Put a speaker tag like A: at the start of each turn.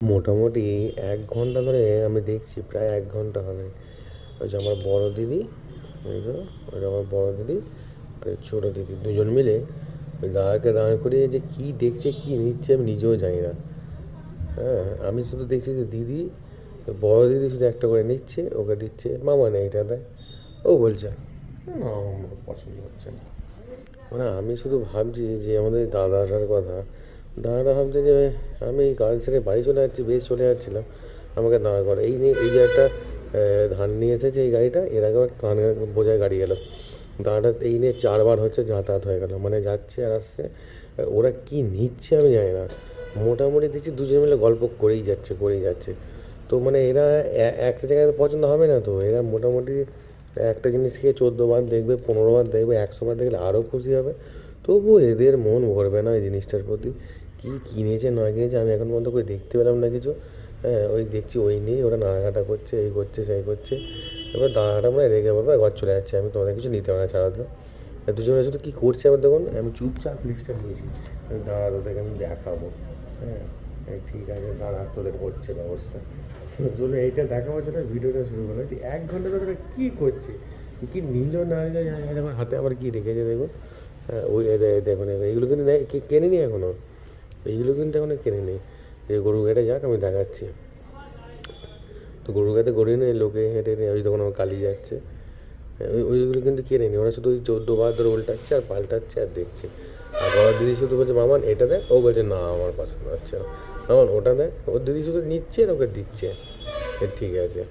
A: মোটামুটি ১ ঘন্টা ধরে আমি দেখছি, প্রায় ১ ঘন্টা হবে। ওই যে আমার বড় দিদি, ওই যে ওইটা আমার বড় দিদি আর ওই ছোটো দিদি দুজন মিলে ওই দাদাকে দাঁড় করিয়ে যে কী দেখছে কী নিচ্ছে আমি নিজেও জানি না। হ্যাঁ, আমি শুধু দেখছি যে দিদি, বড় দিদি শুধু একটা করে নিচ্ছে, ওকে দিচ্ছে, মামা নেই এটা দেয়। ও বলছে না আমার পছন্দ হচ্ছে না। মানে আমি শুধু ভাবছি যে আমাদের দাদাটার কথা। দাদাটা ভাবছে যে আমি কাজ থেকে বাড়ি চলে যাচ্ছি, বেশ চলে যাচ্ছিলাম, আমাকে দাঁড় করে এই নিয়ে। এই যে একটা ধান নিয়ে এসেছে এই গাড়িটা, এর আগেও একটা ধান বোঝায় গাড়ি এলো, দাদাটা এই নিয়ে ৪ বার হচ্ছে যাতায়াত হয়ে গেল, মানে যাচ্ছে আর আসছে। ওরা কি নিচ্ছে আমি জানি না। মোটামুটি দেখছি দুজন মিলে গল্প করেই যাচ্ছে করেই যাচ্ছে। তো মানে এরা একটা জায়গায় তো পছন্দ হবে না, তো এরা মোটামুটি একটা জিনিসকে ১৪ বার দেখবে, ১৫ বার দেখবে, ১০০ বার দেখলে আরও খুশি হবে। তবুও এদের মন ভরবে না এই জিনিসটার প্রতি। কী কিনেছে না কিনেছে আমি এখন পর্যন্ত করে দেখতে পেলাম না কিছু। হ্যাঁ, ওই দেখছি ওই নিয়েই ওরা নাড়াঘাটা করছে, এই করছে সেই করছে। এবার দাদাটা মানে রেগে বলবে ঘর চলে যাচ্ছে, আমি তোমাদের কিছু নিতে পারি না, ছাড়া তো। দুজনে শুধু কী করছে আবার দেখুন, আমি চুপচাপ লিস্টটা নিয়েছি, দাঁড়া তোদেরকে আমি দেখাবো। হ্যাঁ, এই ঠিক আছে দাঁড়া তোদের হচ্ছে ব্যবস্থা। চলো এইটা দেখাবার জন্য ভিডিওটা শুরু করলো। ১ ঘন্টা ধরে ওরা কী করছে, কী নিল না নিল জানি না, দেখুন হাতে আবার কী রেখেছে দেখুন। হ্যাঁ, ওই দেখুন এইগুলো কিন্তু কেনেনি এখনও, এইগুলো কিন্তু এখনও কেনেনি। যে গরু ঘাটে যাক আমি দেখাচ্ছি। তো গরু ঘাটে গরু নেই, লোকে হেঁটে হেঁটে ওই তখন আমার কালি যাচ্ছে। ওইগুলো কিন্তু কেনেনি, ওরা শুধু ওই ১৪ বার ধরে উল্টাচ্ছে আর পাল্টাচ্ছে আর দেখছে। আর বড় দিদি শুধু বলছে মামান এটা দেখ, ও বলছে না আমার পছন্দ হচ্ছে না, মামান ওটা দেখ, ওর দিদি শুধু নিচ্ছে আর ওকে দিচ্ছে। ঠিক আছে।